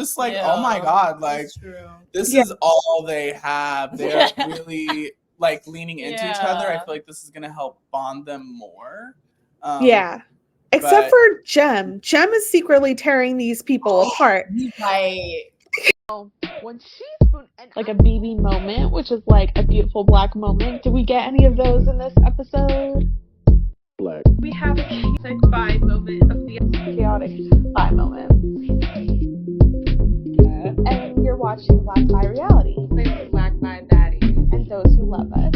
just like, oh my God, like this is all they have. They're really like leaning into each other. I feel like this is gonna help bond them more. Except for Jem. Jem is secretly tearing these people apart. Right. When she spooned like a BB moment, which is like a beautiful black moment. Did we get any of those in this episode? Black. We have a chaotic bi moment of the chaotic bi moment. And you're watching Black Bi Reality. Black Bi Baddies. And those who love us.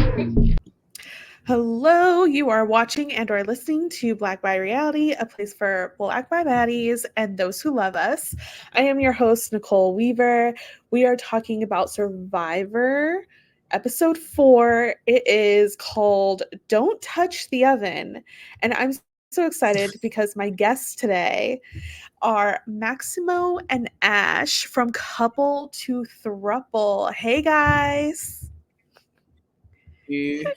Hello, you are watching and or listening to Black Bi Reality, a place for Black Bi Baddies and those who love us. I am your host, Nicole Weaver. We are talking about Survivor, episode 4. It is called Don't Touch the Oven. And I'm so excited because my guests today are Maximo and Ash from Couple to Throuple. Hey, guys.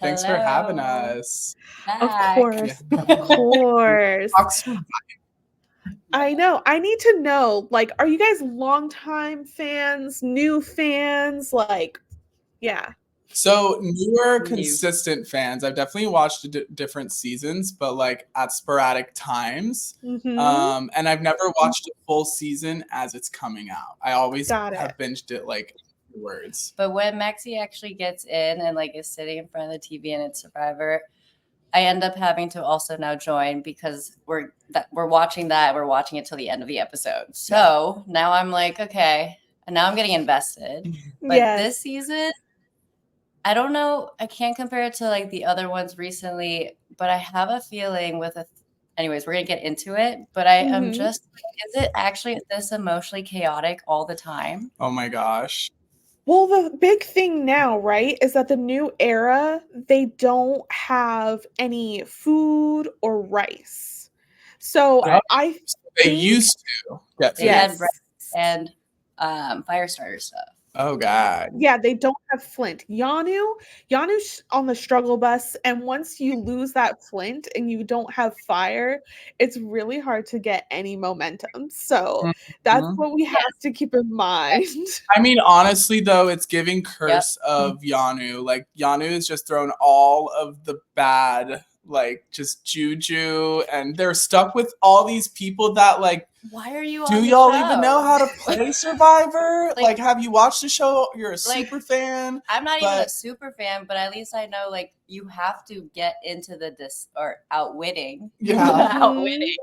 Thanks for having us. Of course. I know. I need to know, like, are you guys longtime fans, new fans? Like, yeah. So newer, consistent fans. I've definitely watched different seasons, but like at sporadic times. And I've never watched a full season as it's coming out. I always have binged it like words. But when Maxi actually gets in and like is sitting in front of the TV and it's Survivor, I end up having to also now join because we're watching that. We're watching it till the end of the episode. So now I'm like, okay, and now I'm getting invested. But this season, I don't know. I can't compare it to like the other ones recently, but I have a feeling anyways, we're going to get into it, but I am just, is it actually this emotionally chaotic all the time? Oh my gosh. Well, the big thing now, right, is that the new era, they don't have any food or rice. So they used to get food. They had rice and fire starter stuff. Oh God. Yeah, they don't have flint. Yanu's on the struggle bus, and once you lose that flint and you don't have fire, it's really hard to get any momentum. So that's what we have to keep in mind. I mean, honestly, though, it's giving curse of Yanu. Like, Yanu is just thrown all of the bad, like, just juju, and they're stuck with all these people that, like, why are you do y'all even know how to play Survivor? Like, have you watched the show? You're a super fan. I'm not even a super fan, but at least I know, like, you have to get into the outwitting. Outwitting.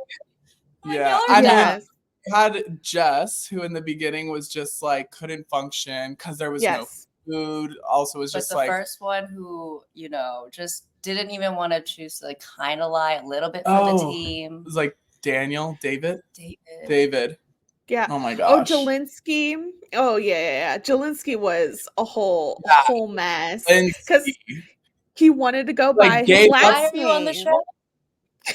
Yeah. I had Jess, who in the beginning was just like couldn't function because there was no food. Also, was just like the first one who just didn't even want to choose to like kind of lie a little bit for the team. It was like David. Yeah. Oh my gosh. Oh, Jelinski. Oh yeah. Jelinski was a whole mess because he wanted to go by his last name. On the show? I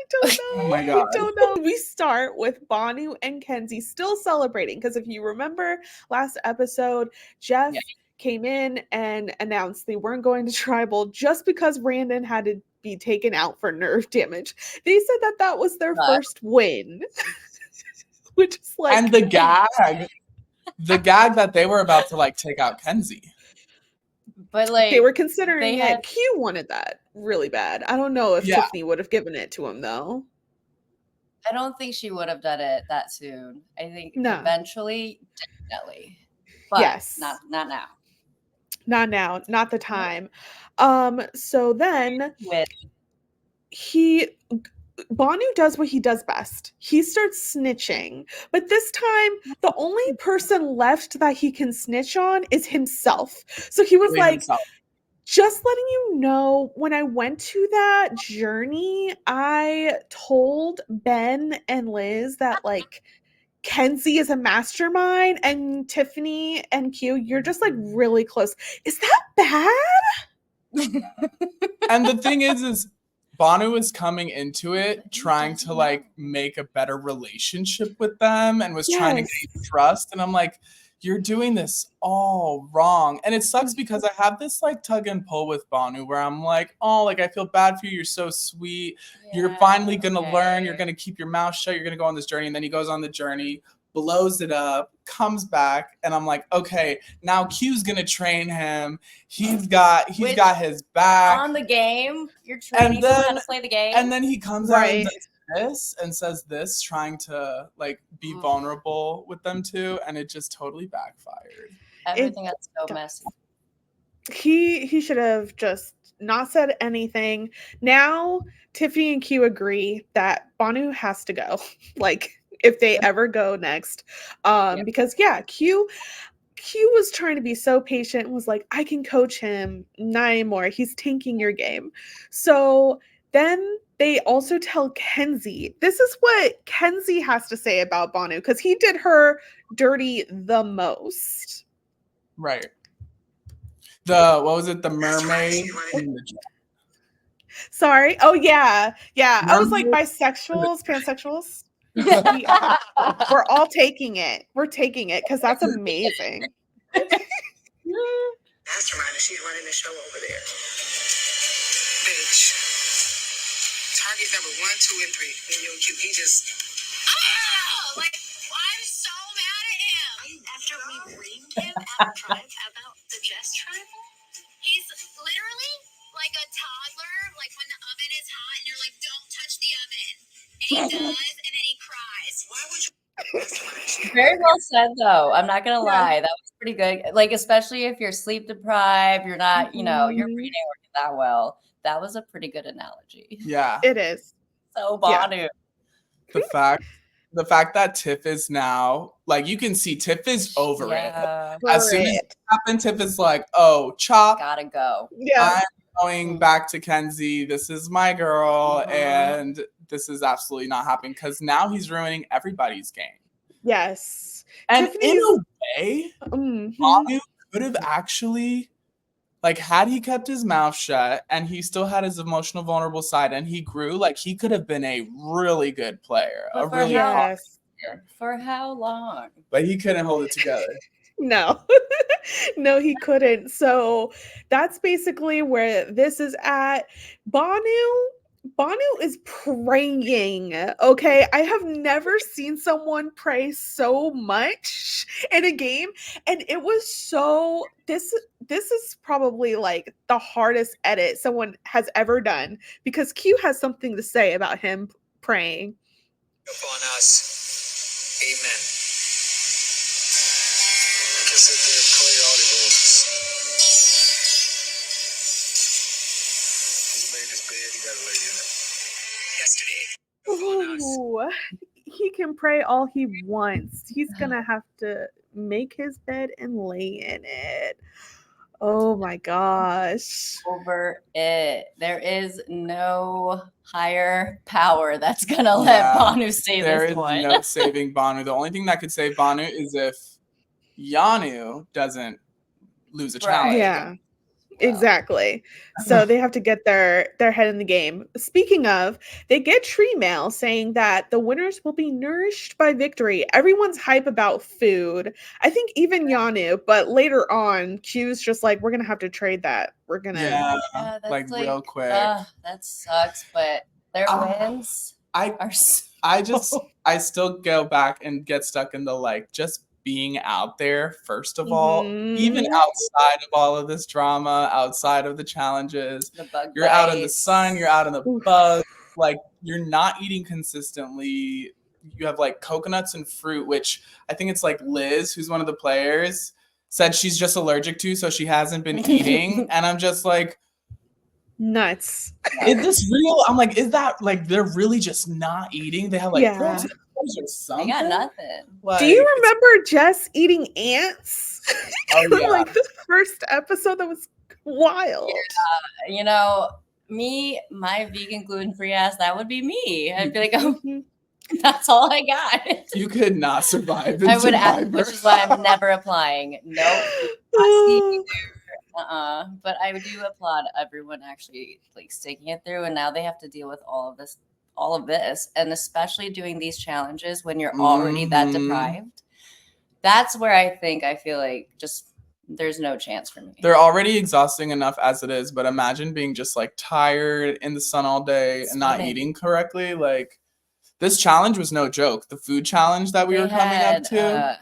don't know. Oh my God. I don't know. We start with Bhanu and Kenzie still celebrating because if you remember last episode, Jeff came in and announced they weren't going to Tribal just because Brandon had to be taken out for nerve damage. They said that was their first win. Which is like, and the gag that they were about to like take out Kenzie. But like they were considering it. Q wanted that really bad. I don't know if Tiffany would have given it to him though. I don't think she would have done it that soon. I think eventually, definitely. But not now. Not now. Not the time. So then Bhanu does what he does best. He starts snitching. But this time, the only person left that he can snitch on is himself. So he was just letting you know, when I went to that journey, I told Ben and Liz that, like, Kenzie is a mastermind, and Tiffany and Q, you're just, like, really close. Is that bad? And the thing is Bhanu was coming into it trying to like make a better relationship with them and was trying to gain trust. And I'm like, you're doing this all wrong. And it sucks because I have this like tug and pull with Bhanu where I'm like, oh, like I feel bad for you. You're so sweet. You're finally going to learn. You're going to keep your mouth shut. You're going to go on this journey. And then he goes on the journey, blows it up, comes back, and I'm like, okay, now Q's gonna train him. He's got his back on the game. You're training him how to play the game, and then he comes out and does this and says this, trying to like be vulnerable with them too, and it just totally backfired. Everything got so messy. He should have just not said anything. Now Tiffany and Q agree that Bhanu has to go. Like, if they ever go next. Because Q was trying to be so patient and was like, I can coach him. Not anymore. He's tanking your game. So then they also tell Kenzie. This is what Kenzie has to say about Bhanu, because he did her dirty the most. Right. What was it? The mermaid? Sorry. Oh, yeah. Yeah. I was like, bisexuals, pansexuals. We're all taking it. We're taking it because that's amazing. Mastermind, she's running the show over there. Bitch. Target number 1, 2, and 3. Me and you and Q. He just. Oh! Like, I'm so mad at him. After we reamed him at Tribe about the Jess tribal, he's literally like a toddler, like when the oven is hot and you're like, don't touch the oven. And he does, and then he cries. Why would you? Very well said, though. I'm not gonna lie, that was pretty good. Like, especially if you're sleep deprived, you're not, your breathing working that well. That was a pretty good analogy. Yeah, it is. So Bhanu. Yeah. The fact that Tiff is now, like, you can see Tiff is over it. As soon as it happened, Tiff is like, oh, chop. Gotta go. Yeah. I'm going back to Kenzie. This is my girl. And this is absolutely not happening, because now he's ruining everybody's game. Yes. And in a way, Bhanu could have actually, like, had he kept his mouth shut and he still had his emotional, vulnerable side and he grew, like, he could have been a really good player. For how long? But he couldn't hold it together. No. No, he couldn't. So that's basically where this is at. Bhanu is praying. Okay, I have never seen someone pray so much in a game, and it was so. This is probably like the hardest edit someone has ever done, because Q has something to say about him praying. Upon us, amen. Just sit there and clear all the wounds. He's made his bed. He got to lay in it. Ooh, he can pray all he wants. He's gonna have to make his bed and lay in it. Oh my gosh. Over it. There is no higher power that's gonna let Bhanu save this one. There is no saving Bhanu. The only thing that could save Bhanu is if Yanu doesn't lose a challenge. Yeah. Exactly. So they have to get their head in the game. Speaking of, they get tree mail saying that the winners will be nourished by victory. Everyone's hype about food. I think even Yanu, but later on, Q's just like, we're gonna have to trade that. We're gonna like real quick. That sucks, but their wins are I still go back and get stuck in the like just being out there, first of all, even outside of all of this drama, outside of the challenges, you're out in the sun, you're out in the bugs, like you're not eating consistently. You have like coconuts and fruit, which I think it's like Liz, who's one of the players, said she's just allergic to, so she hasn't been eating. And I'm just like, nuts. Is this real? I'm like, is that like they're really just not eating? They have like protein or something. They got nothing. Like, do you remember Jess eating ants? Like the first episode, that was wild. Me, my vegan gluten-free ass, that would be me. I'd be like, oh, that's all I got. You could not survive. I would, which is why I'm never applying. Nope. But I do applaud everyone actually like sticking it through, and now they have to deal with all of this, and especially doing these challenges when you're already that deprived. That's where I feel like just there's no chance for me. They're already exhausting enough as it is, but imagine being just like tired in the sun all day and not eating correctly. Like This challenge was no joke. The food challenge that we were coming up to.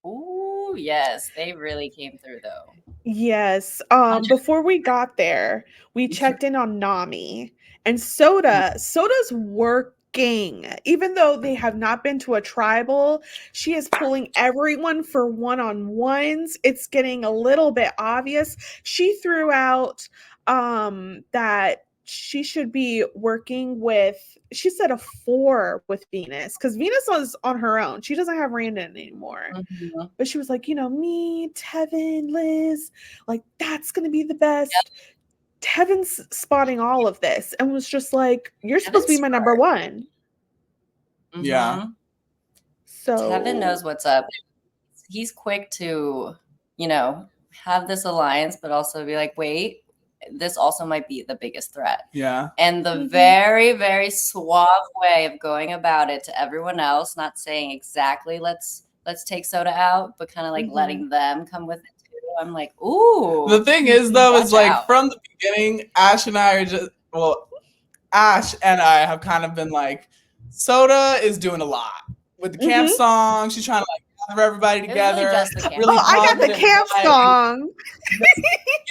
Ooh, yes. They really came through, though. Yes. Before we got there, we checked in on Nami and Soda's working. Even though they have not been to a tribal, she is pulling everyone for one-on-ones. It's getting a little bit obvious. She threw out that she should be working with, she said a 4 with Venus, because Venus was on her own. She doesn't have Randon anymore. Mm-hmm. But she was like, me, Tevin, Liz, like, that's going to be the best. Yep. Tevin's spotting all of this and was just like, you're supposed to be my number 1. Mm-hmm. Yeah. So Tevin knows what's up. He's quick to, have this alliance, but also be like, wait, this also might be the biggest threat. Yeah. And the very, very suave way of going about it to everyone else, not saying exactly let's take Soda out, but kind of like letting them come with it too. I'm like, ooh. The thing is, though, is like from the beginning, Ash and I have kind of been like, Soda is doing a lot with the camp song. She's trying to like gather everybody together. Really I got the camp song.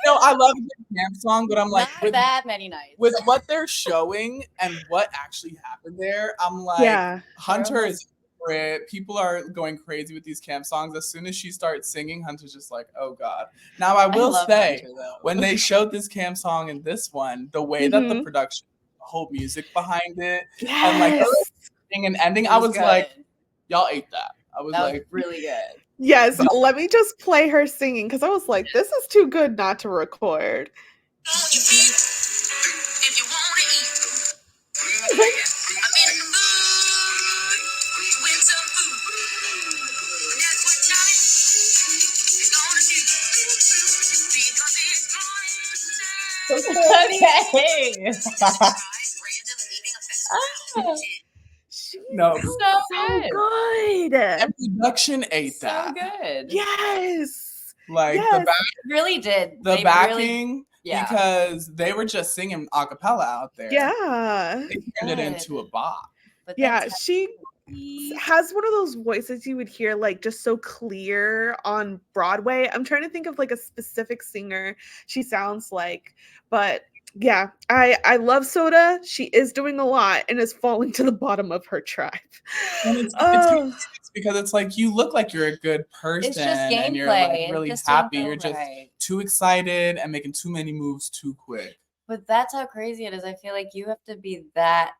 I love the camp song, but I'm like, not that many nights. With what they're showing and what actually happened there, I'm like, Hunter is great. People are going crazy with these camp songs. As soon as she starts singing, Hunter's just like, oh God. Now, I will say, Hunter, when they showed this camp song in this one, the way that the production, the whole music behind it, and like the beginning and ending, I was good. Like, y'all ate that. I was like, really good. Yes, let me just play her singing because I was like, this is too good not to record. Okay. No, so good. And production ate that. So good. Yes. Like really did. The backing, because they were just singing a cappella out there. Yeah. They turned it into a bop. But she has one of those voices you would hear like just so clear on Broadway. I'm trying to think of like a specific singer she sounds like, but yeah, I love Soda. She is doing a lot and is falling to the bottom of her tribe. And it's because it's like you look like you're a good person, it's just gameplay. And you're like really happy. You're just too excited and making too many moves too quick. But that's how crazy it is. I feel like you have to be that,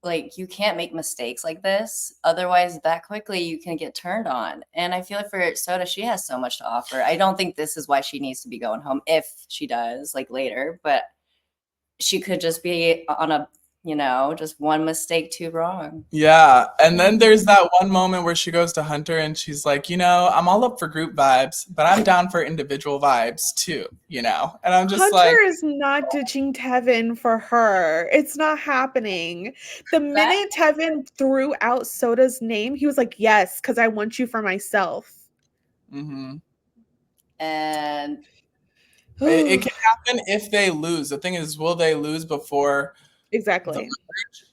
like, you can't make mistakes like this. Otherwise, that quickly you can get turned on. And I feel like for Soda, she has so much to offer. I don't think this is why she needs to be going home, if she does, like later. But she could just be on a, just one mistake too wrong. Yeah. And then there's that one moment where she goes to Hunter and she's like, I'm all up for group vibes, but I'm down for individual vibes too, And I'm just Hunter is not ditching Tevin for her. It's not happening. The minute Tevin threw out Soda's name, he was like, yes, because I want you for myself. Mm-hmm. And it can happen if they lose. The thing is, will they lose before? Exactly.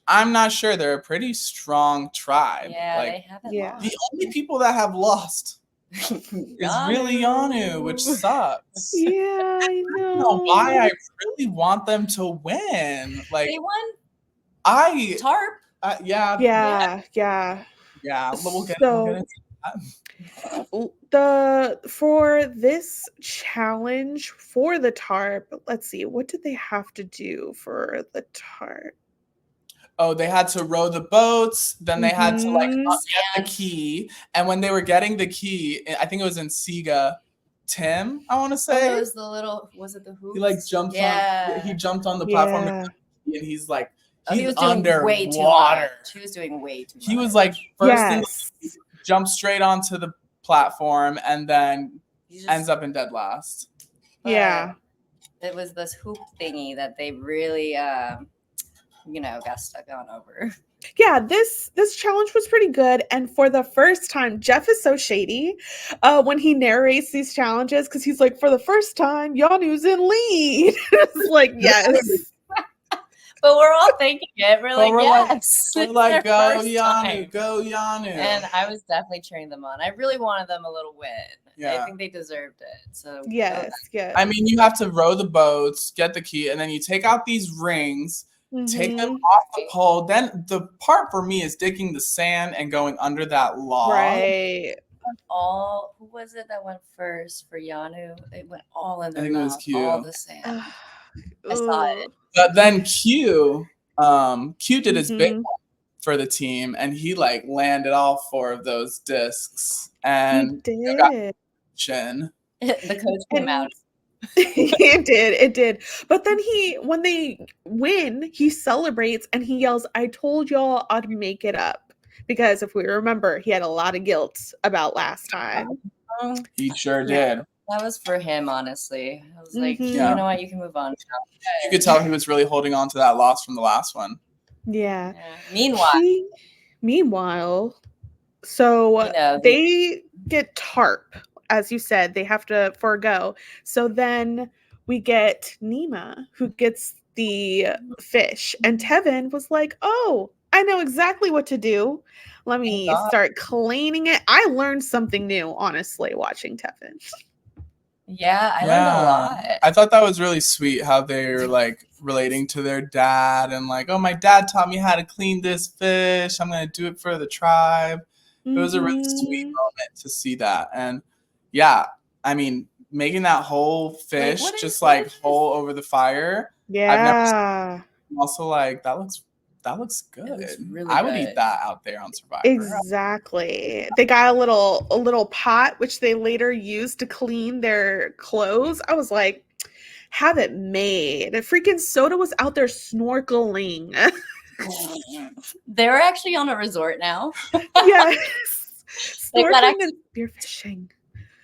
I'm not sure. They're a pretty strong tribe. Yeah, they haven't lost. The only people that have lost is really Yanu, which sucks. Yeah, I know. I don't know why I really want them to win. Like they won. Tarp. Yeah. We'll get into that. For this challenge for the tarp, let's see, what did they have to do for the tarp? Oh, they had to row the boats. Then they had to get the key. And when they were getting the key, I think it was in Siga, Tim, I want to say. It was the little, was it the hoop? He jumped on. He jumped on the platform, and he's like, he was underwater. Way too much. He was doing way too much. He was like first jumped straight onto the platform and then ends up in dead last. Yeah. It was this hoop thingy that they really got stuck on over. Yeah, this challenge was pretty good. And for the first time, Jeff is so shady when he narrates these challenges, because he's like, for the first time, Yanu's in lead. It's like, yes. But we're all thinking it. We're like, yes. We're like, go Yanu, go Yanu. And I was definitely cheering them on. I really wanted them a little win. Yeah. I think they deserved it. So yes. I mean, you have to row the boats, get the key, and then you take out these rings, take them off the pole. Then the part for me is digging the sand and going under that log. Right. Who was it that went first for Yanu? It went all in their mouth. It was Q. All the sand. I saw it. But then Q did his big one for the team, and he like landed all 4 of those discs, and he did. Got chin. The coach came out. It did. But then when they win, he celebrates and he yells, "I told y'all I'd make it up." Because if we remember, he had a lot of guilt about last time. He sure did. That was for him, honestly. I was like, you know what? You can move on. You could tell he was really holding on to that loss from the last one. Yeah. Meanwhile, so they get tarp, as you said. They have to forego. So then we get Nima, who gets the fish. And Tevin was like, oh, I know exactly what to do. Let me start cleaning it. I learned something new, honestly, watching Tevin. Yeah, I learned a lot. I thought that was really sweet how they were like relating to their dad and like, oh, my dad taught me how to clean this fish. I'm going to do it for the tribe. It was a really sweet moment to see that. And yeah, I mean, making that whole fish whole over the fire. Yeah. I've never seen. Also, like, that looks good. Really I would eat that out there on Survivor. Exactly. They got a little pot which they later used to clean their clothes. I was like, have it made. Freaking Soda was out there snorkeling. They're actually on a resort now. Yes. Snorkeling and spearfishing.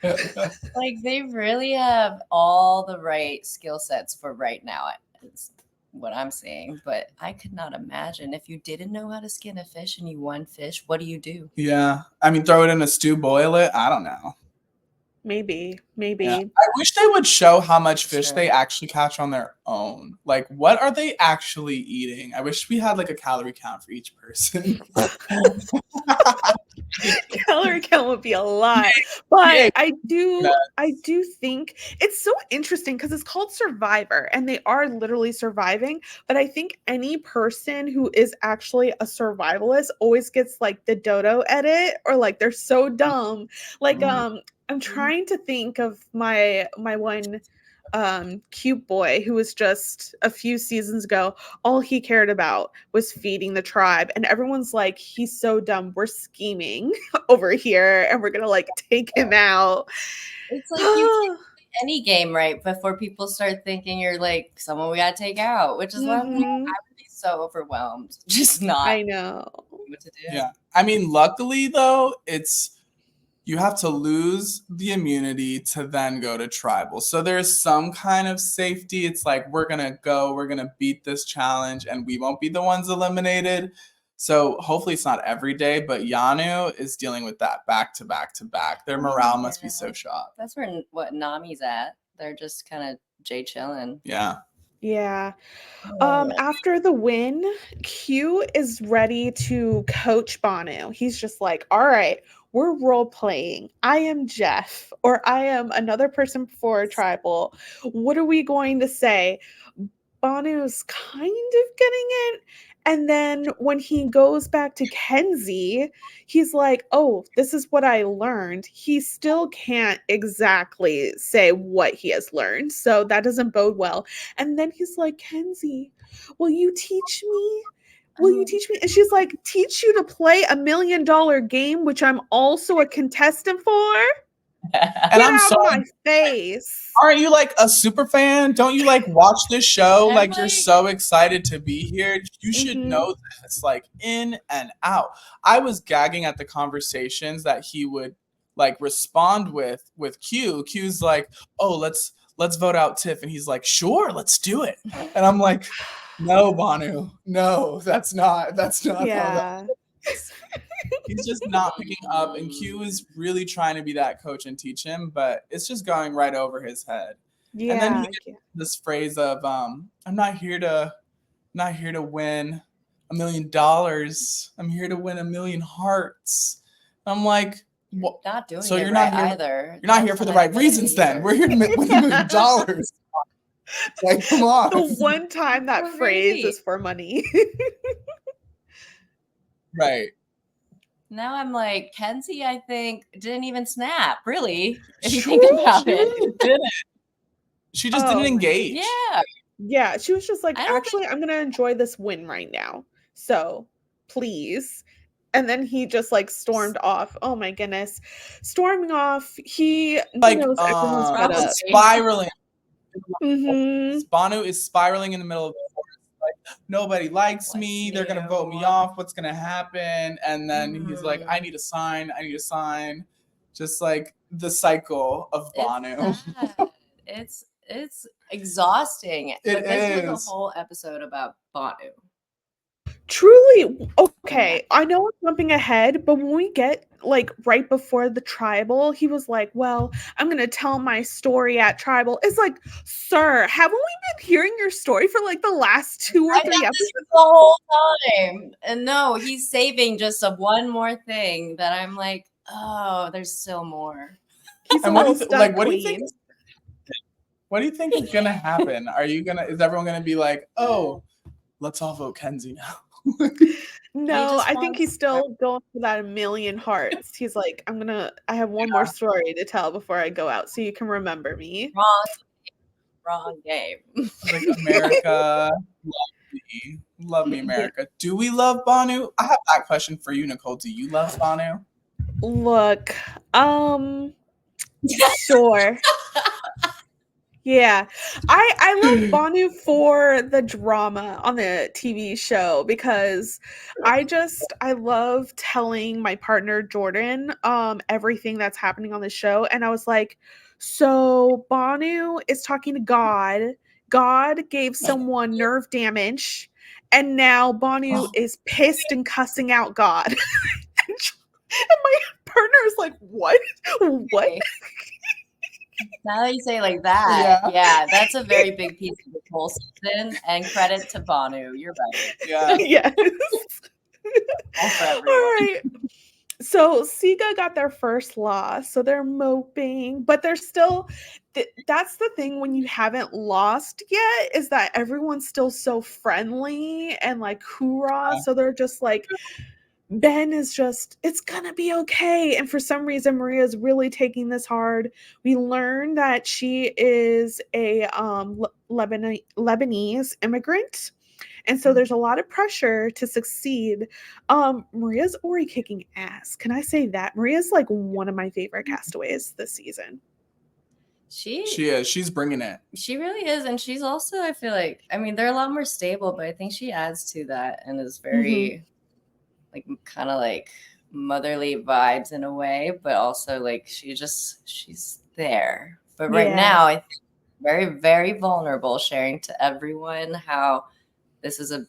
Like, they really have all the right skill sets for right now. It's what I'm saying, but I could not imagine if you didn't know how to skin a fish and you won fish. What do you do? Yeah, I mean, throw it in a stew, boil it. I don't know. Maybe. Yeah. I wish they would show how much fish they actually catch on their own. Like, what are they actually eating? I wish we had like a calorie count for each person. Calorie count would be a lot, but I do think it's so interesting because it's called Survivor and they are literally surviving. But I think any person who is actually a survivalist always gets like the dodo edit, or like they're so dumb. Like I'm trying to think of my one cute boy who was just a few seasons ago, all he cared about was feeding the tribe, and everyone's like, he's so dumb, we're scheming over here and we're gonna like take him out. It's like you take any game right before people start thinking you're like someone we gotta take out, which is why I would be so overwhelmed, just not. I know what to do. Yeah, I mean, luckily though, you have to lose the immunity to then go to tribal. So there's some kind of safety. It's like, we're going to beat this challenge and we won't be the ones eliminated. So hopefully it's not every day, but Yanu is dealing with that back to back to back. Their morale must be so shot. That's where Nami's at. They're just kind of chilling. Yeah. Yeah. After the win, Q is ready to coach Bhanu. He's just like, all right, we're role playing. I am Jeff, or I am another person before tribal. What are we going to say? Bhanu's kind of getting it. And then when he goes back to Kenzie, he's like, oh, this is what I learned. He still can't exactly say what he has learned. So that doesn't bode well. And then he's like, Kenzie, will you teach me? Will you teach me? And she's like, teach you to play $1 million game, which I'm also a contestant for? And I'm sorry, my face. Aren't you like a super fan? Don't you like watch this show? Like, you're so excited to be here. You should know this, like, in and out. I was gagging at the conversations that he would like respond with Q. Q's like, oh, let's vote out Tiff, and he's like, sure, let's do it. And I'm like, no, Bhanu, no, that's not how that is. He's just not picking up, and Q is really trying to be that coach and teach him, but it's just going right over his head. Yeah. And then he gets this phrase of, I'm not here to not here to win $1 million. I'm here to win 1 million hearts. I'm like, what? Not doing so it you're right not here, either. You're not here for the right reasons then. We're here to win $1 million. Like, come on. The one time that phrase is for money. Right. Now I'm like, Kenzie, I think, didn't even snap, really, if you think about it. Didn't. She just didn't engage. Yeah. Yeah, she was just like, actually, I'm going to enjoy this win right now. So, please. And then he just like stormed off. Oh my goodness. Storming off. He like knows everyone's fed up. Spiraling. Mm-hmm. Bhanu is spiraling in the middle of the forest. Like, nobody likes me. They're going to vote me off. What's going to happen? And then he's like, I need a sign. I need a sign. Just like the cycle of Bhanu. It's exhausting. It this was a whole episode about Bhanu. Truly, okay, I know I'm jumping ahead, but when we get like right before the tribal, he was like, well, I'm gonna tell my story at tribal. It's like, sir, haven't we been hearing your story for like the last 2 or 3 episodes? The whole time. And no, he's saving just one more thing that I'm like, oh, there's still more. He's what do you think? What do you think is gonna happen? Is everyone gonna be like, oh, let's all vote Kenzie now? No, I think he's still going for that 1 million hearts. He's like, I have one more story to tell before I go out, so you can remember me. Wrong game. Like, America, love me, America. Do we love Bhanu? I have that question for you, Nicole. Do you love Bhanu? Look, sure. Yeah, I love Bhanu for the drama on the TV show because I love telling my partner Jordan everything that's happening on the show, and I was like, so Bhanu is talking to God. God gave someone nerve damage, and now Bhanu is pissed and cussing out God. And my partner is like, what? Now that you say it like that, yeah, that's a very big piece of the whole season. And credit to Bhanu. You're right. Yeah. Yes. All right. So Siga got their first loss, so they're moping, but they're still. That's the thing when you haven't lost yet is that everyone's still so friendly and like hoorah. So they're just like. Ben is just, it's gonna be okay. And for some reason, Maria is really taking this hard. We learn that she is a Lebanese immigrant. And so there's a lot of pressure to succeed. Maria's already kicking ass. Can I say that? Maria's like one of my favorite castaways this season. She is. She's bringing it. She really is. And she's also, I feel like, I mean, they're a lot more stable, but I think she adds to that and is very... like kind of like motherly vibes in a way, but also like she's there. But right now, I think very, very vulnerable, sharing to everyone how this is a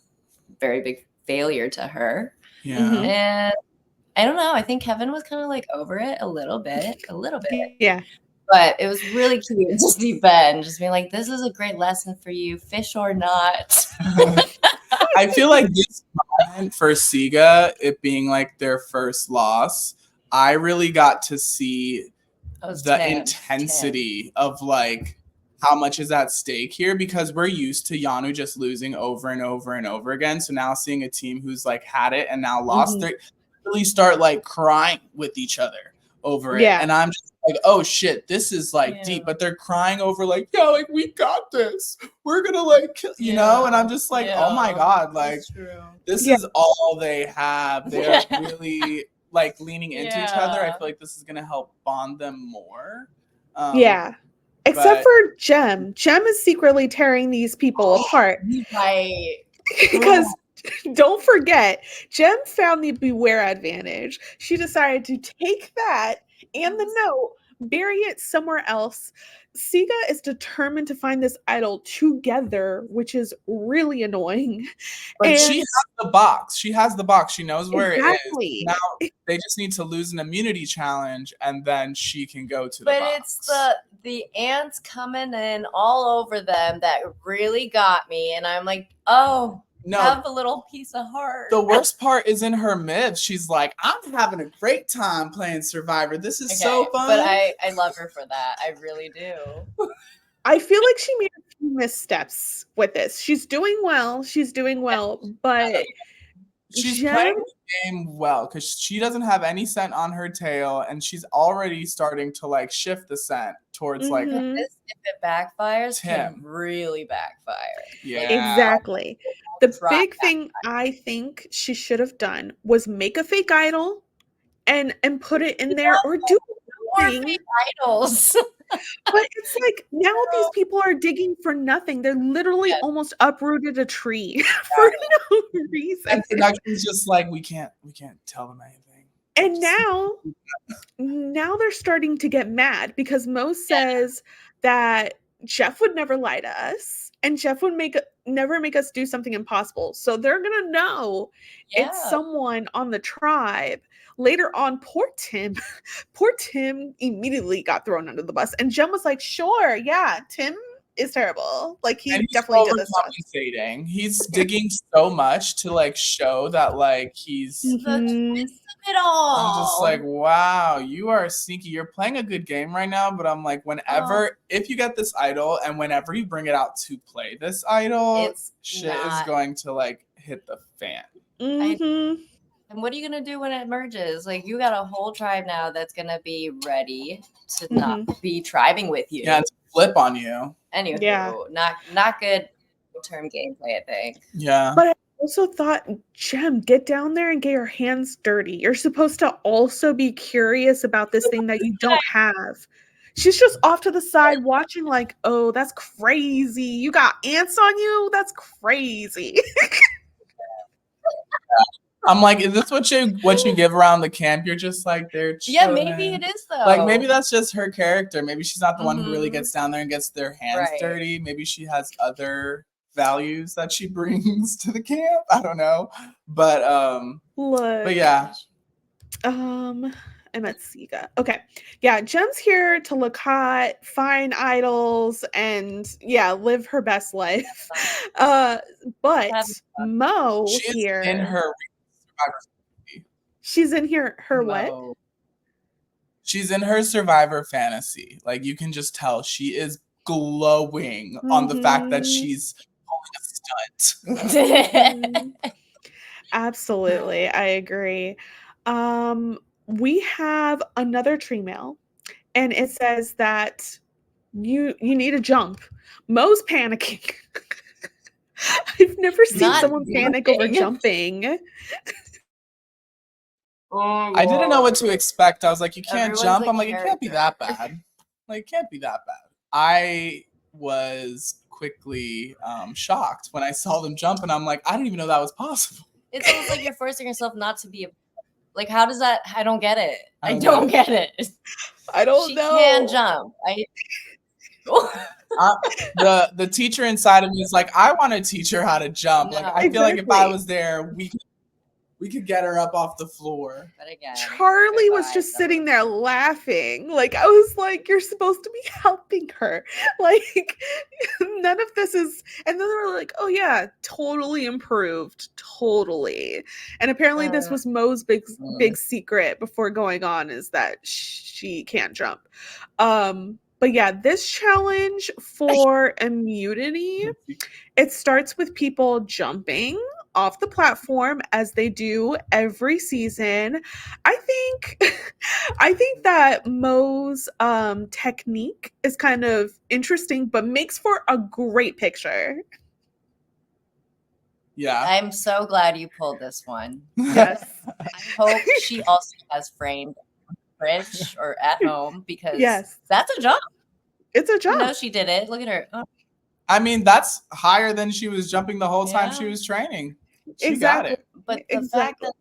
very big failure to her. Yeah. And I don't know. I think Kevin was kind of like over it a little bit. Yeah. But it was really cute to see Ben just being like, this is a great lesson for you, fish or not. I feel like this moment for Siga, it being like their first loss, I really got to see the intensity of like how much is at stake here, because we're used to Yanu just losing over and over and over again. So now seeing a team who's like had it and now lost, they really start like crying with each other over it. And I'm just like, oh shit, this is like deep, but they're crying over like, yeah, like we got this. We're gonna like kill, you know? And I'm just like, oh my God, like this is all they have. They're really like leaning into each other. I feel like this is gonna help bond them more. Except for Jem. Jem is secretly tearing these people apart. Right. Because don't forget, Jem found the beware advantage. She decided to take that and the note, bury it somewhere else. Siga is determined to find this idol together, which is really annoying. But she has the box. She has the box. She knows where it is. Now they just need to lose an immunity challenge, and then she can go to the box. But it's the ants coming in all over them that really got me. And I'm like, oh, have a little piece of heart. The worst part is in her myth. She's like, I'm having a great time playing Survivor. This is so fun. But I love her for that. I really do. I feel like she made a few missteps with this. She's doing well, but she's playing the game well because she doesn't have any scent on her tail, and she's already starting to like shift the scent towards like this. If it backfires, can really backfire. Yeah, exactly. The big thing I think she should have done was make a fake idol and put it in there, or do more fake idols. But it's like now these people are digging for nothing. They're literally almost uprooted a tree for no reason. And production's just like, we can't tell them anything. And now they're starting to get mad because Mo says that Jeff would never lie to us, and Jeff would never make us do something impossible. So they're gonna know it's someone on the tribe. Later on, poor Tim immediately got thrown under the bus, and Jem was like, "Sure, yeah, Tim is terrible. Like he definitely did this stuff." He's digging so much to like show that like he's the twist of it all. I'm just like, wow, you are sneaky. You're playing a good game right now, but I'm like, if you get this idol and whenever you bring it out to play this idol, shit is going to like hit the fan. And what are you going to do when it merges? Like, you got a whole tribe now that's going to be ready to not be tribing with you. Yeah, to flip on you. Anywho, not good term gameplay, I think. Yeah. But I also thought, Jem, get down there and get your hands dirty. You're supposed to also be curious about this thing that you don't have. She's just off to the side watching like, oh, that's crazy. You got ants on you? That's crazy. I'm like, is this what you give around the camp? You're just like, they're chilling. Yeah, maybe it is though. Like maybe that's just her character. Maybe she's not the one who really gets down there and gets their hands dirty. Maybe she has other values that she brings to the camp. I don't know. But yeah. I'm at Siga. Okay. Yeah, Jem's here to look hot, find idols, and live her best life. But Mo here in her she's in here her what? She's in her Survivor fantasy. Like you can just tell she is glowing on the fact that she's pulling a stunt. Absolutely, I agree. We have another tree mail, and it says that you need a jump. Mo's panicking. I've never seen someone panic over jumping. I didn't know what to expect. I was like, you can't jump. I'm like, it can't be that bad. Like, it can't be that bad. I was quickly shocked when I saw them jump, and I'm like, I didn't even know that was possible. It's almost like you're forcing yourself not to be like, how does that? I don't get it. I don't get it. I don't know. She can jump. The teacher inside of me is like, I want to teach her how to jump. Like, I feel like if I was there, we could get her up off the floor. But again, Charlie was just sitting there laughing. Like, I was like, you're supposed to be helping her. Like, none of this is. And then they were like, oh, yeah, totally improved. Totally. And apparently this was Mo's big secret before going on is that she can't jump. But yeah, this challenge for immunity, it starts with people jumping off the platform as they do every season. I think that Mo's technique is kind of interesting, but makes for a great picture. Yeah. I'm so glad you pulled this one. Yes. I hope she also has framed fridge or at home because that's a jump. It's a jump. No, she did it. Look at her. Oh. I mean, that's higher than she was jumping the whole time she was training. She got it. But the fact that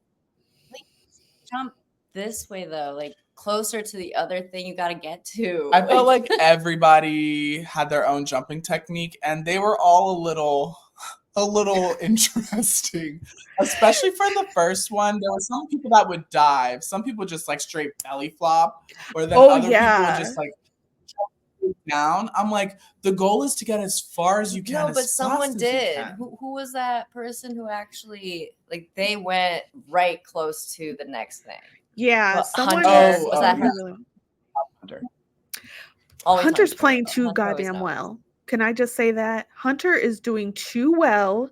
jump this way though, like closer to the other thing you got to get to. I felt like everybody had their own jumping technique, and they were all a little interesting, especially for the first one. There were some people that would dive. Some people just like straight belly flop, or then other people would just like down. I'm like, the goal is to get as far as you can. No, as but someone fast as you did. can. Who was that person who actually like they went right close to the next thing? Yeah, Well, someone. Hunter. Was that yeah. Hunter? Hunter's playing too Hunter always goddamn knows. well. Can I just say that? Hunter is doing too well,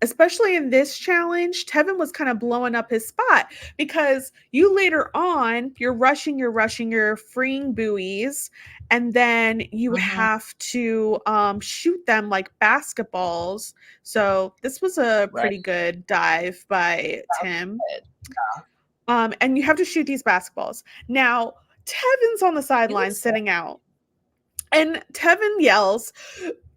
especially in this challenge. Tevin was kind of blowing up his spot because you later on, you're rushing, you're freeing buoys, and then you have to shoot them like basketballs. So this was a pretty good dive by Tim. And you have to shoot these basketballs. Now, Tevin's on the sideline sitting out. And Tevin yells,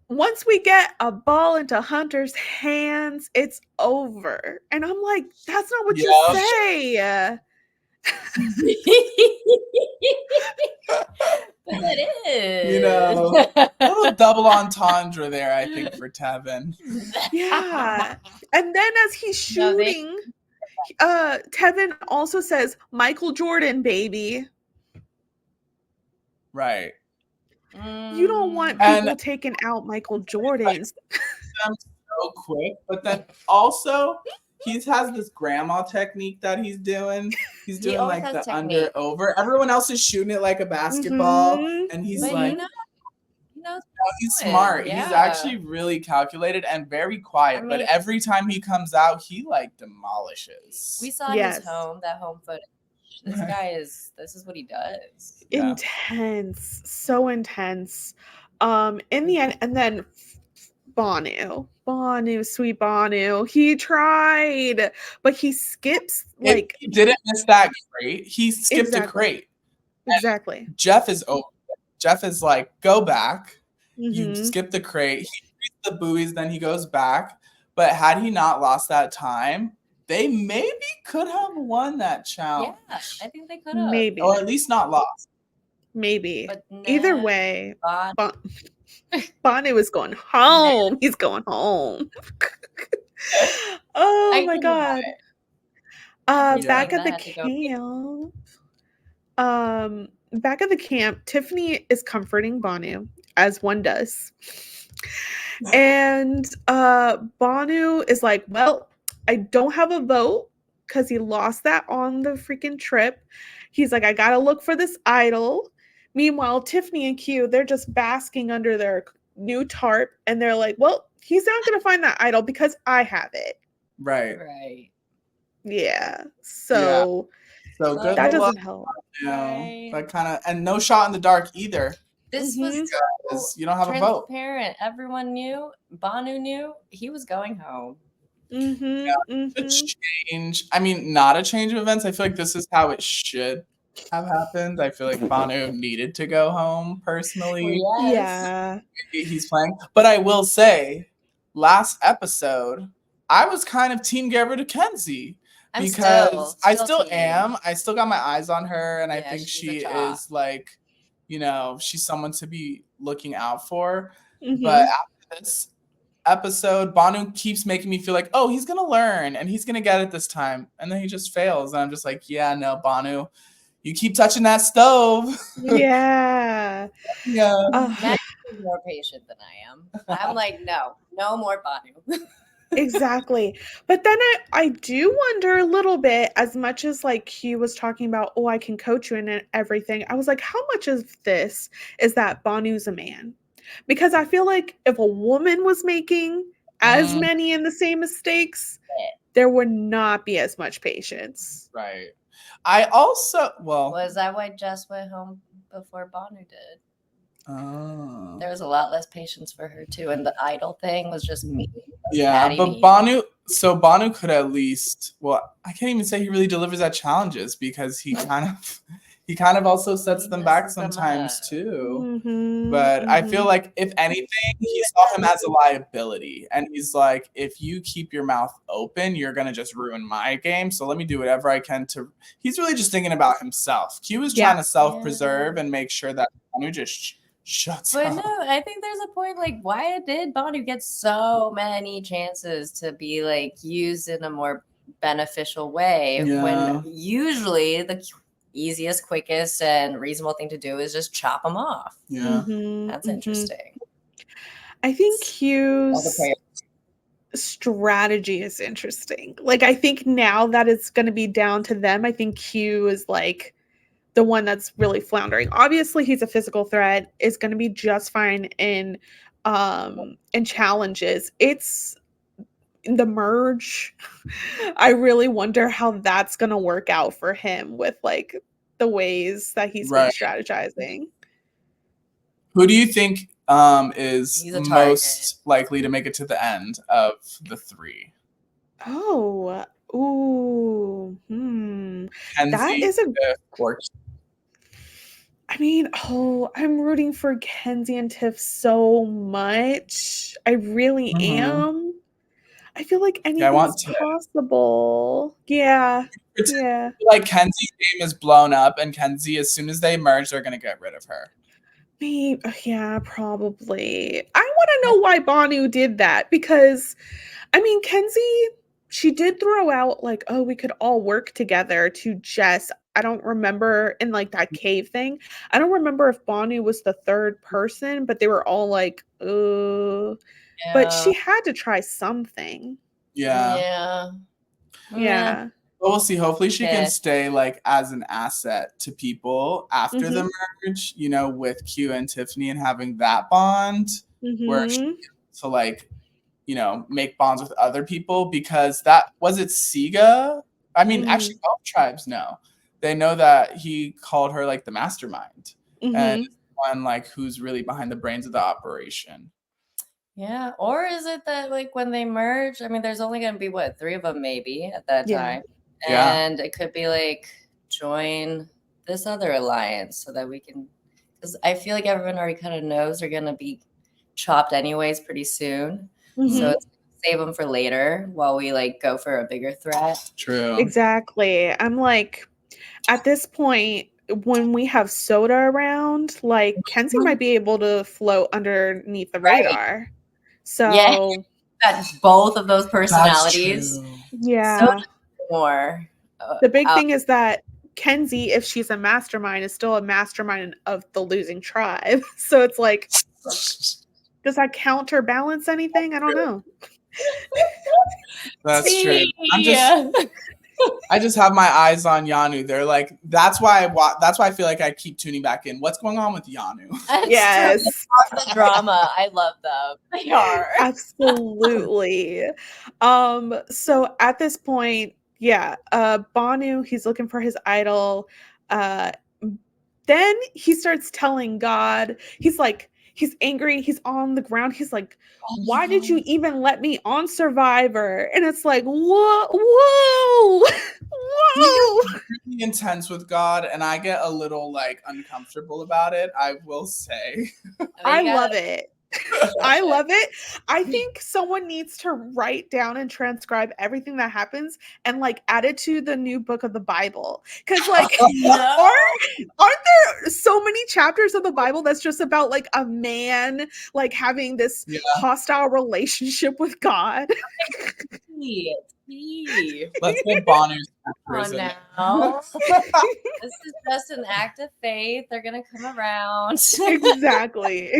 once we get a ball into Hunter's hands, it's over. And I'm like, that's not what you say. But it is. You know, a little double entendre there, I think, for Tevin. Yeah. And then as he's shooting, Tevin also says, Michael Jordan, baby. Right. You don't want people taking out Michael Jordan. I'm so quick, but then also he has this grandma technique that he's doing. He's doing like the under over. Everyone else is shooting it like a basketball, and he's like, he's smart. Yeah. He's actually really calculated and very quiet. But every time he comes out, he like demolishes. We saw his home footage. This is what he does. Intense, so intense. In the end, and then Bhanu, sweet Bhanu, he tried, but he skips like he didn't miss that crate. He skipped a crate. Exactly. And Jeff is over. Jeff is like, go back. You skip the crate. He reads the buoys, then he goes back. But had he not lost that time, they maybe could have won that challenge. Yeah, I think they could have. Maybe. Or at least not lost. Maybe. But either way, Bhanu is going home. He's going home. Oh my God. Back at the camp. Back at the camp, Tiffany is comforting Bhanu, as one does. And Bhanu is like, well, I don't have a vote because he lost that on the freaking trip. He's like, I gotta look for this idol. Meanwhile, Tiffany and Q, they're just basking under their new tarp, and they're like, well, he's not gonna find that idol because I have it. Right. Yeah. So good. That doesn't help. You know, that kind of, and no shot in the dark either. This was you don't have a vote. Transparent. Everyone knew. Bhanu knew he was going home. A change. I mean, not a change of events. I feel like this is how it should have happened. I feel like Bhanu needed to go home personally. Yes. Yeah. He's playing. But I will say, last episode, I was kind of Team Gabrielle Kenzie. Because I still am. I still got my eyes on her, and I think she is like, you know, she's someone to be looking out for. But after this episode, Bhanu keeps making me feel like, oh, he's gonna learn and he's gonna get it this time, and then he just fails, and I'm just like, yeah, no, Bhanu, you keep touching that stove. Yeah. Max is more patient than I am. I'm like, no more Bhanu. Exactly. But then I do wonder a little bit, as much as like he was talking about, oh, I can coach you and everything. I was like, how much of this is that Bhanu's a man? Because I feel like if a woman was making as many and the same mistakes, there would not be as much patience. Right. I also, was that why Jess went home before Bhanu did? Oh. There was a lot less patience for her too, and the idol thing was just me. Yeah, but Bhanu could at least, I can't even say he really delivers at challenges, because he kind of also sets them back sometimes too. But I feel like if anything, he saw him as a liability, and he's like, if you keep your mouth open, you're gonna just ruin my game. So let me do whatever I can to. He's really just thinking about himself. Q is trying to self-preserve and make sure that Bhanu just shuts up. But no, I think there's a point, like, why did Bhanu get so many chances to be like used in a more beneficial way when usually the easiest, quickest, and reasonable thing to do is just chop them off. Yeah. That's interesting. I think Q's strategy is interesting. Like, I think now that it's going to be down to them, I think Q is like the one that's really floundering. Obviously, he's a physical threat, is going to be just fine in challenges. It's the merge. I really wonder how that's going to work out for him with like the ways that he's been strategizing. Who do you think is most likely to make it to the end of the 3? Oh, ooh, Kenzie, that is a. Tiff, I mean, I'm rooting for Kenzie and Tiff so much. I really am. I feel like anything's possible. Yeah. Yeah. Like Kenzie's name is blown up, and Kenzie, as soon as they merge, they're gonna get rid of her. Maybe, yeah, probably. I want to know why Bhanu did that, because, I mean, Kenzie, she did throw out like, oh, we could all work together to Jess. I don't remember in like that cave thing. I don't remember if Bhanu was the third person, but they were all like, But she had to try something. Yeah. Yeah. But we'll see. Hopefully she can stay like as an asset to people after the merge, you know, with Q and Tiffany, and having that bond where she gets to like, you know, make bonds with other people, because that was it Siga? I mean, actually both tribes know. They know that he called her like the mastermind and one like who's really behind the brains of the operation. Yeah. Or is it that like when they merge, I mean, there's only going to be 3 of them maybe at that time. And it could be like join this other alliance so that we can, because I feel like everyone already kind of knows they're going to be chopped anyways pretty soon. So it's save them for later while we like go for a bigger threat. True. Exactly. I'm like, at this point, when we have Soda around, like Kenzie might be able to float underneath the radar. So that's both of those personalities. Yeah. So more. The big thing is that Kenzie, if she's a mastermind, is still a mastermind of the losing tribe. So it's like, does that counterbalance anything? I don't know. That's true. I just have my eyes on Yanu. They're like, that's why I feel like I keep tuning back in. What's going on with Yanu? Yes. The drama. I love them. They are. Absolutely. So at this point, Bhanu, he's looking for his idol. Then he starts telling God, he's angry, he's on the ground, he's like, why did you even let me on Survivor? And it's like, whoa. Really intense with God, and I get a little like uncomfortable about it, I will say. I love it. I love it. I think someone needs to write down and transcribe everything that happens and like add it to the new book of the Bible. Because like aren't there so many chapters of the Bible that's just about like a man like having this hostile relationship with God? Let's get Bhanu's now. This is just an act of faith. They're gonna come around. Exactly.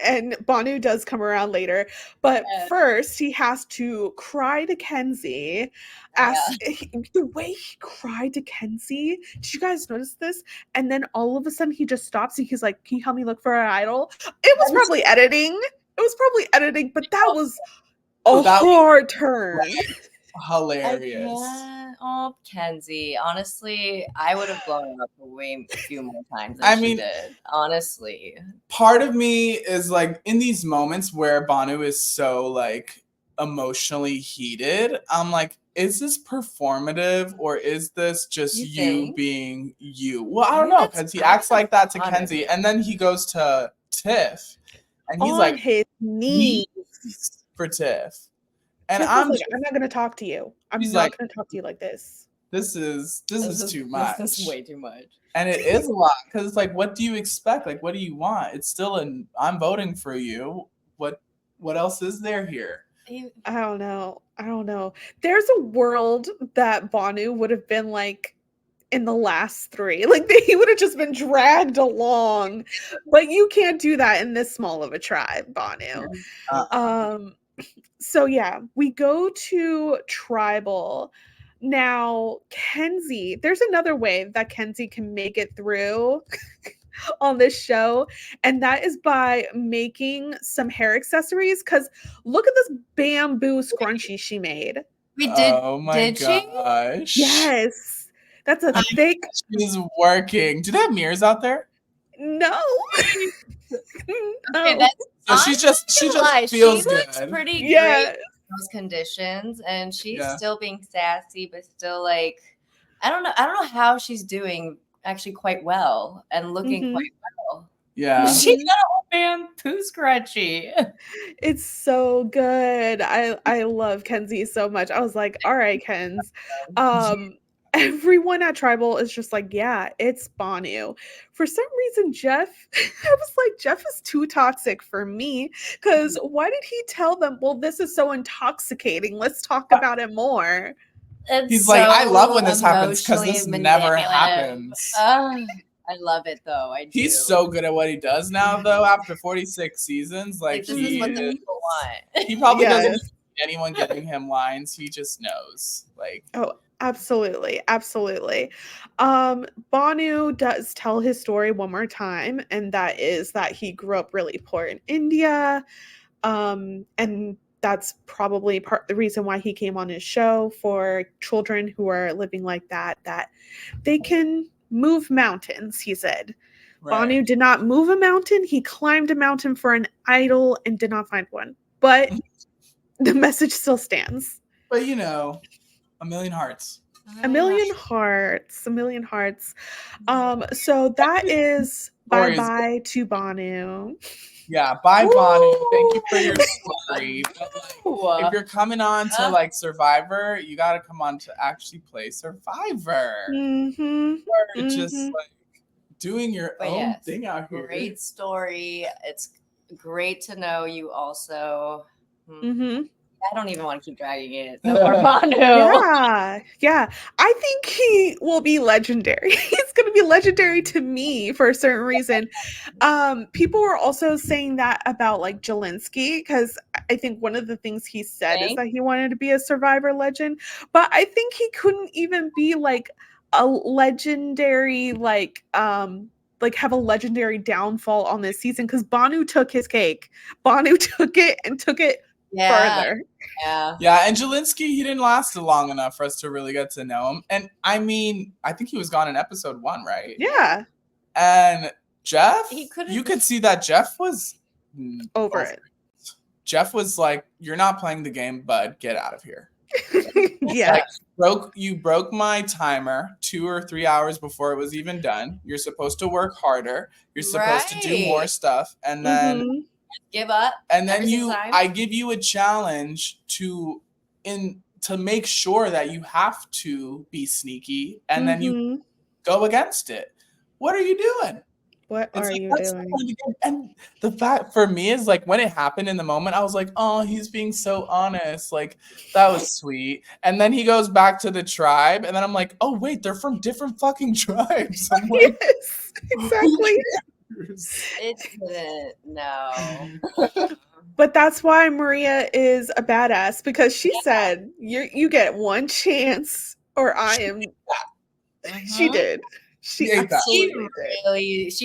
And Bhanu does come around later, but first he has to cry to Kenzie. The way he cried to Kenzie, did you guys notice this? And then all of a sudden he just stops and he's like, can you help me look for an idol? It was probably editing, but that was a hard turn. Hilarious. Oh, Kenzie. Honestly, I would have blown up a few more times than she did. Honestly. Part of me is like, in these moments where Bhanu is so like emotionally heated, I'm like, is this performative or is this just you being you? Well, I don't know, because he acts like that to Kenzie, and then he goes to Tiff and he's like his knees for Tiff. And I'm like, I'm not going to talk to you. I'm not going to talk to you like this. This is too much. This is way too much. And it is a lot, because it's like, what do you expect? Like, what do you want? It's still I'm voting for you. What else is there here? I don't know. There's a world that Bhanu would have been like in the last 3. Like he would have just been dragged along. But you can't do that in this small of a tribe, Bhanu. So yeah, we go to tribal. Now, Kenzie, there's another way that Kenzie can make it through on this show, and that is by making some hair accessories. Because look at this bamboo scrunchie she made. We did. Oh my gosh. Yes. That's a thick. She's working. Do they have mirrors out there? No. Okay, that's so she just feels good. Pretty great in those conditions, and she's still being sassy, but still like I don't know how she's doing actually quite well and looking quite well. Yeah. She got a bamboo scrunchie. It's so good. I love Kenzie so much. I was like, all right, Kens. Everyone at Tribal is just like, yeah, it's Bhanu. For some reason, Jeff, I was like, Jeff is too toxic for me. Because why did he tell them, well, this is so intoxicating. Let's talk about it more. He's like, I love when this happens because this never happens. I love it though. I do. He's so good at what he does now, though. After 46 seasons, like this is what the people want. He probably doesn't need anyone giving him lines. He just knows. Like, oh, absolutely, absolutely. Bhanu does tell his story one more time, and that is that he grew up really poor in India, and that's probably the reason why he came on his show for children who are living like that they can move mountains, he said. Right. Bhanu did not move a mountain. He climbed a mountain for an idol and did not find one. But the message still stands. But you know, a million hearts. A million hearts. A million hearts. So that is bye-bye to Bhanu. Yeah, bye, Bhanu. Thank you for your story. But, like, if you're coming on to like Survivor, you got to come on to actually play Survivor. Or just like doing your own thing out here. Great story. It's great to know you also. I don't even want to keep dragging it. No more Bhanu. Yeah. I think he will be legendary. He's going to be legendary to me for a certain reason. People were also saying that about like Jelinski, because I think one of the things he said is that he wanted to be a Survivor legend, but I think he couldn't even be like a legendary, like have a legendary downfall on this season, because Bhanu took his cake. Bhanu took it and took it further. Yeah, and Jelinski, he didn't last long enough for us to really get to know him. And I mean, I think he was gone in episode 1, right? Yeah. And Jeff, you could see that Jeff was over it. Jeff was like, "You're not playing the game, bud. Get out of here." Yeah. Like, you broke my timer 2 or 3 hours before it was even done. You're supposed to work harder. You're supposed to do more stuff, and then give up. And then I give you a challenge to make sure that you have to be sneaky, and then you go against it. What are you doing? What are you doing? And the fact for me is like, when it happened in the moment, I was like, oh, he's being so honest. Like, that was sweet. And then he goes back to the tribe, and then I'm like, oh wait, they're from different fucking tribes. I'm like, yes, exactly. It didn't. No. But that's why Maria is a badass, because she said, you get one chance or I am. She did. She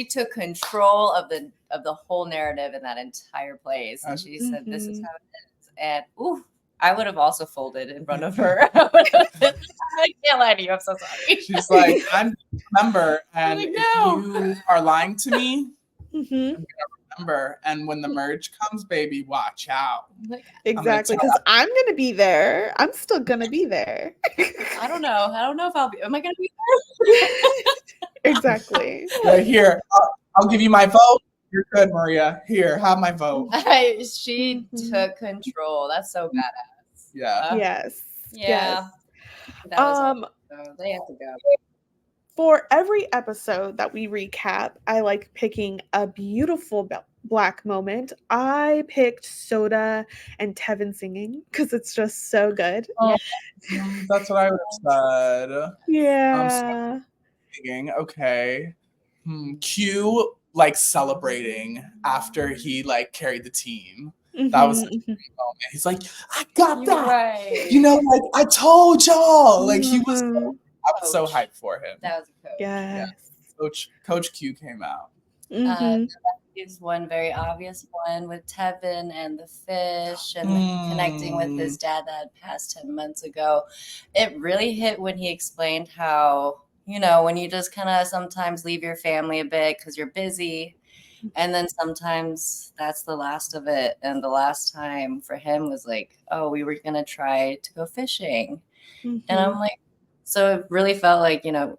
took control of the whole narrative in that entire place, and she said, "This is how it is." And I would have also folded in front of her. I can't lie to you. I'm so sorry. She's like, I'm remember, and like, no. If you are lying to me, I'm gonna remember. And when the merge comes, baby, watch out. Exactly, because I'm gonna be there. I'm still gonna be there. I don't know if I'll be. Am I gonna be there? Exactly. Right here, I'll give you my vote. You're good, Maria. Here, have my vote. She took control. That's so badass. Yeah. Yes. Yeah. Yes. So they have to go. For every episode that we recap, I like picking a beautiful Black moment. I picked Soda and Tevin singing because it's just so good. Oh, that's what I would have said. Yeah. thinking, okay, Q like celebrating after he like carried the team. That was such a great moment. He's like, I got that. Right. You know, like I told y'all. Like he was. I was so hyped for him. That was a coach. Yes. Yeah. Coach Q came out. Is one very obvious one with Tevin and the fish and connecting with his dad that had passed 10 months ago. It really hit when he explained how, you know, when you just kind of sometimes leave your family a bit because you're busy, and then sometimes that's the last of it. And the last time for him was like, oh, we were going to try to go fishing. And I'm like, so it really felt like, you know,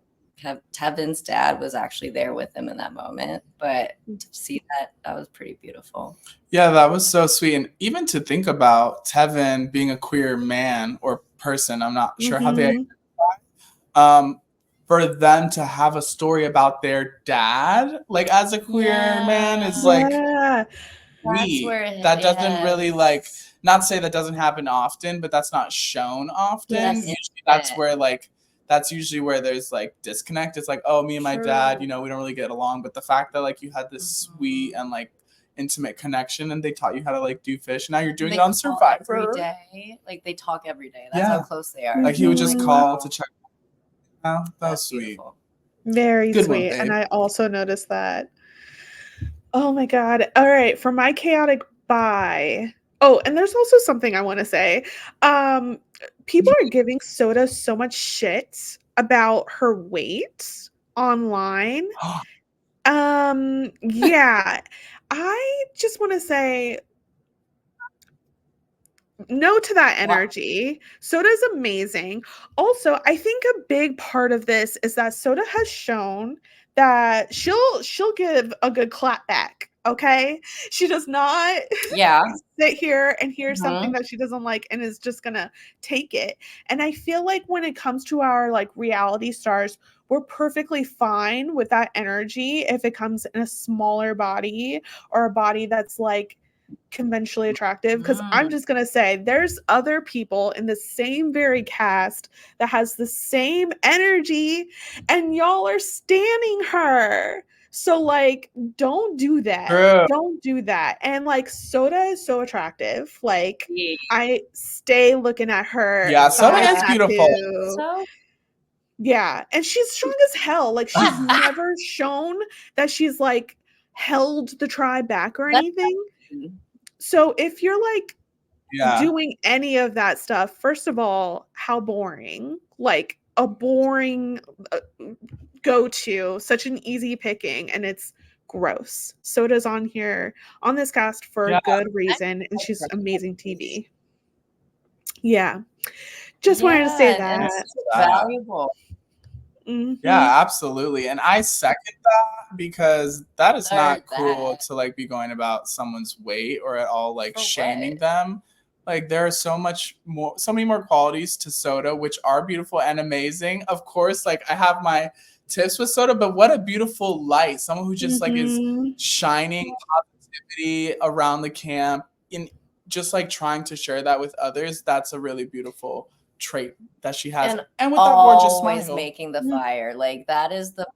Tevin's dad was actually there with him in that moment, but to see that was pretty beautiful. Yeah, that was so sweet. And even to think about Tevin being a queer man or person, I'm not sure how they identify, for them to have a story about their dad, like as a queer man, is like sweet. That doesn't really like, not say that doesn't happen often, but that's not shown often. Usually that's usually where there's like disconnect. It's like, oh, me and my dad, you know, we don't really get along. But the fact that like you had this sweet and like intimate connection, and they taught you how to like do fish. Now you're doing it on Survivor every day. Like they talk every day. That's how close they are. Like he would just call to check. Oh, that was sweet. Beautiful. Very Good sweet. one, and I also noticed that. Oh my God. All right. For my chaotic bye. Oh, and there's also something I want to say. People are giving Soda so much shit about her weight online. Yeah. I just want to say no to that energy. Soda's amazing. Also, I think a big part of this is that Soda has shown that she'll give a good clap back. Okay, she does not sit here and hear something that she doesn't like and is just gonna take it. And I feel like when it comes to our like reality stars, we're perfectly fine with that energy if it comes in a smaller body or a body that's like conventionally attractive. Because I'm just gonna say there's other people in the same very cast that has the same energy and y'all are standing her. So like don't do that. Don't do that. And like Soda is so attractive. Like I stay looking at her. Yeah, Soda is beautiful. Yeah, and she's strong as hell. Like she's never shown that she's like held the tribe back or anything. So if you're like doing any of that stuff, first of all, how boring. Like a boring go-to, such an easy picking, and it's gross. Soda's on here on this cast for a good reason, and she's amazing TV. Yeah. Just wanted to say that. Valuable. Yeah, absolutely. And I second that because that is not cool to like be going about someone's weight or at all like shaming them. Like there are so many more qualities to Soda, which are beautiful and amazing. Of course, like I have my tips with Soda, but what a beautiful light. Someone who just like is shining positivity around the camp and just like trying to share that with others. That's a really beautiful trait that she has, and with that gorgeous smile, always making the fire. Like that is the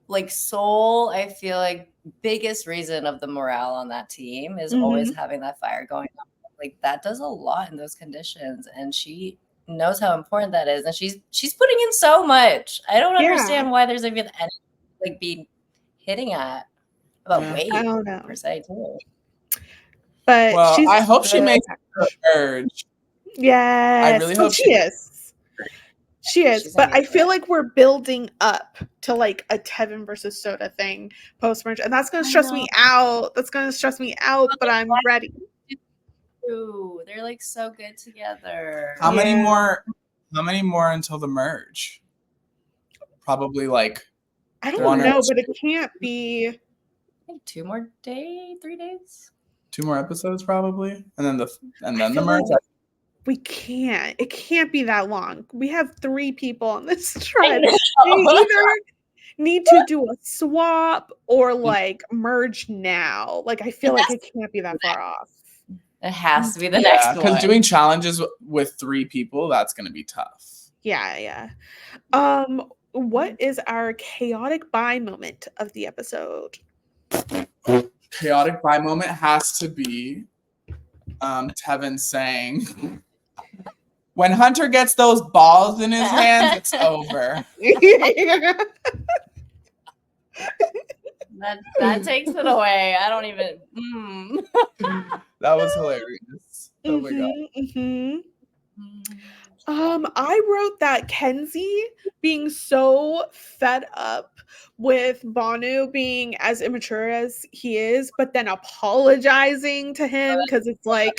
like sole, I feel like biggest reason of the morale on that team is always having that fire going on. Like that does a lot in those conditions, and she knows how important that is, and she's putting in so much. I don't understand why there's even any like be hitting at about weight. I don't know per se too. But I hope she makes her urge. Yes. I really hope she is. She is. But I feel like we're building up to like a Tevin versus Soda thing post-merge. And that's going to stress me out. But I'm ready. Ooh, they're like so good together. How many more until the merge? Probably like I don't know, but it can't be. I think 3 days. 2 more episodes probably. And then the merge. We can't. It can't be that long. We have 3 people on this tribe. They either need to do a swap or like merge now. Like I feel like it can't be that far off. It has to be the next one. Because doing challenges with 3 people, that's going to be tough. Yeah. what is our chaotic buy moment of the episode? Chaotic buy moment has to be Tevin saying, when Hunter gets those balls in his hands, it's over. That takes it away. I don't even. That was hilarious. Oh my god. I wrote that Kenzie being so fed up with Bhanu being as immature as he is, but then apologizing to him because it's like,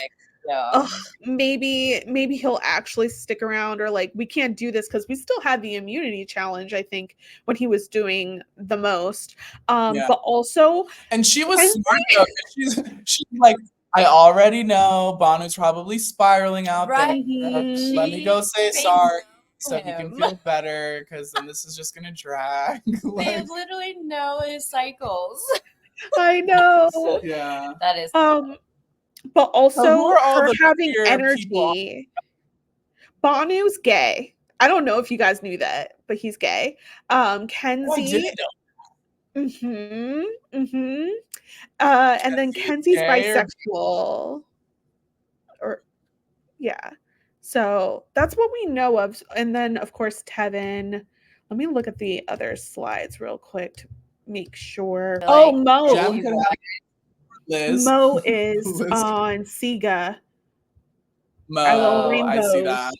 maybe he'll actually stick around, or like we can't do this because we still had the immunity challenge, I think, when he was doing the most. But also, and she was smart though. She's like, I already know Bhanu's probably spiraling out there. Let me go say sorry so he can feel better, because then this is just gonna drag. They literally know his cycles. I know. Yeah. That is. But also her having energy. Bhanu's gay. I don't know if you guys knew that, but he's gay. Kenzie. And then Kenzie's bisexual. So that's what we know of. And then of course Tevin. Let me look at the other slides real quick to make sure. Mo. Mo is on Siga. Mo, I see that.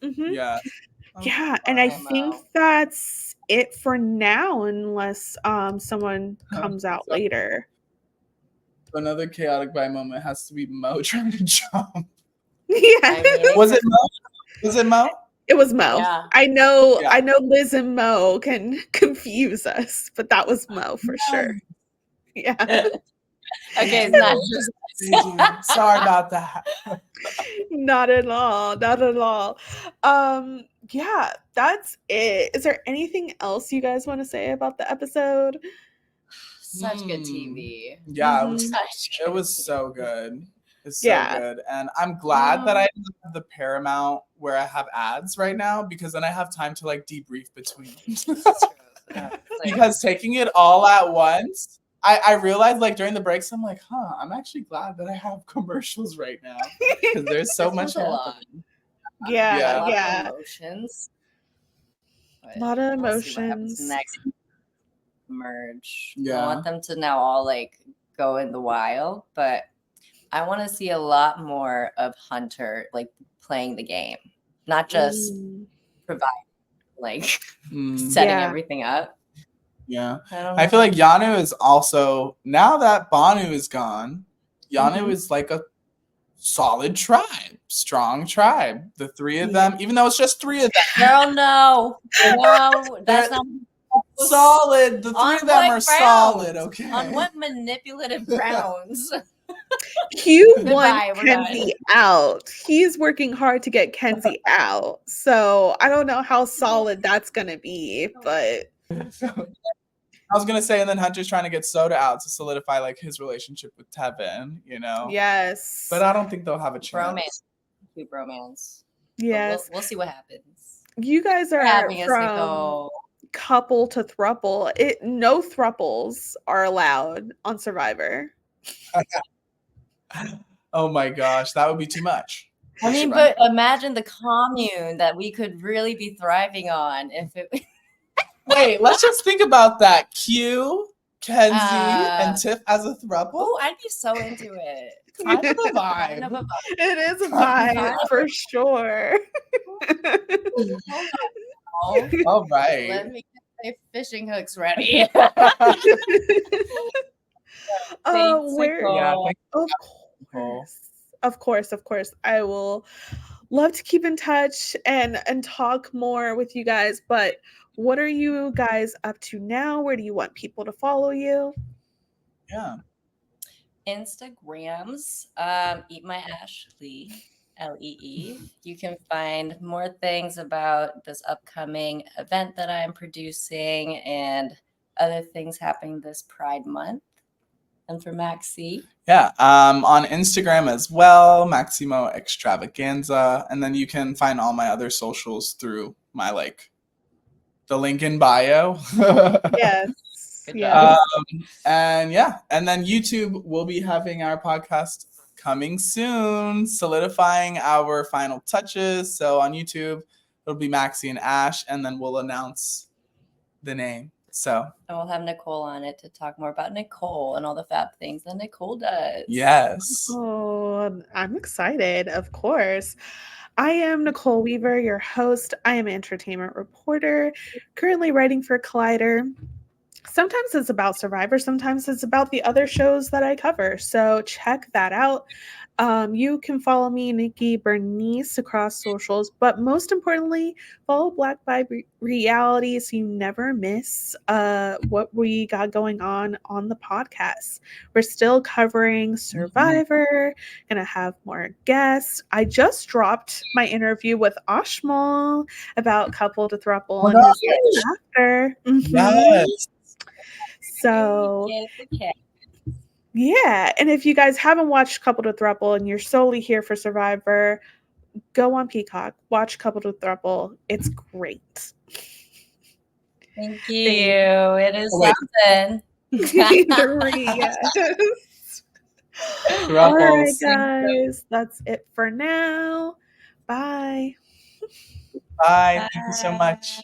Yeah. Yeah, and I think that's it for now, unless someone comes out later. Another chaotic buy moment has to be Mo trying to jump. Yeah. Was it Mo? Was it Mo? It was Mo. Yeah. I know Liz and Mo can confuse us, but that was Mo for sure. Yeah. Okay, it's not just sorry about that. Not at all. Yeah, that's it. Is there anything else you guys want to say about the episode? Such good TV. Yeah, it was so good. It's so good. And I'm glad that I have the Paramount where I have ads right now, because then I have time to like debrief between. Because taking it all at once, I realized like during the breaks, I'm like, I'm actually glad that I have commercials right now, because there's so much happening. Yeah. A lot of emotions. A lot of emotions. Next merge. Yeah. I want them to now all like go in the wild, but I want to see a lot more of Hunter like playing the game, not just providing, like setting everything up. Yeah. I feel like Yanu is also, now that Bhanu is gone, Yanu is like a solid tribe, strong tribe. The three of them, even though it's just three of them. Girl, no, that's not solid. The three of them are solid. Okay. On what manipulative grounds? Q wants Kenzie out. He's working hard to get Kenzie out. So I don't know how solid that's gonna be, but I was gonna say, and then Hunter's trying to get Soda out to solidify like his relationship with Tevin, you know. Yes. But I don't think they'll have a chance. Romance. Yes. We'll see what happens. You guys are from couple to throuple. No throuples are allowed on Survivor. Oh my gosh, that would be too much. I mean, but imagine the commune that we could really be thriving on if it. Wait, let's just think about that. Q, Kenzie, and Tiff as a throuple. Oh, I'd be so into it. Kind of a vibe. It is a vibe for sure. All right. Let me get my fishing hooks ready. Of course. I will love to keep in touch and talk more with you guys. But what are you guys up to now? Where do you want people to follow you? Yeah. Instagrams, Eat My Ashley, Lee. You can find more things about this upcoming event that I'm producing and other things happening this Pride Month. And for Maxi? Yeah, on Instagram as well, Maximo Xtravaganza. And then you can find all my other socials through my like the link in bio. Yes. Good Yes. And yeah, and then YouTube will be having our podcast coming soon, solidifying our final touches. So on YouTube, it'll be Maxi and Ash, and then we'll announce the name. So and we'll have Nicole on it to talk more about Nicole and all the fab things that Nicole does. yes. Oh, I'm excited, of course. I am Nicole Weaver, your host. I am an entertainment reporter, currently writing for Collider. Sometimes it's about Survivor, sometimes it's about the other shows that I cover. So check that out. You can follow me, Nikki Bernice, across socials, but most importantly, follow Black Vibe Reality so you never miss what we got going on the podcast. We're still covering Survivor, gonna have more guests. I just dropped my interview with Ashmal about couple to throuple and his life after. Yes. So yeah, and if you guys haven't watched Couple to Throuple and you're solely here for Survivor, go on Peacock, watch Couple to Throuple. It's great. Thank you. It is something. Yes. All right, guys, that's it for now. Bye. Bye. Thank you so much.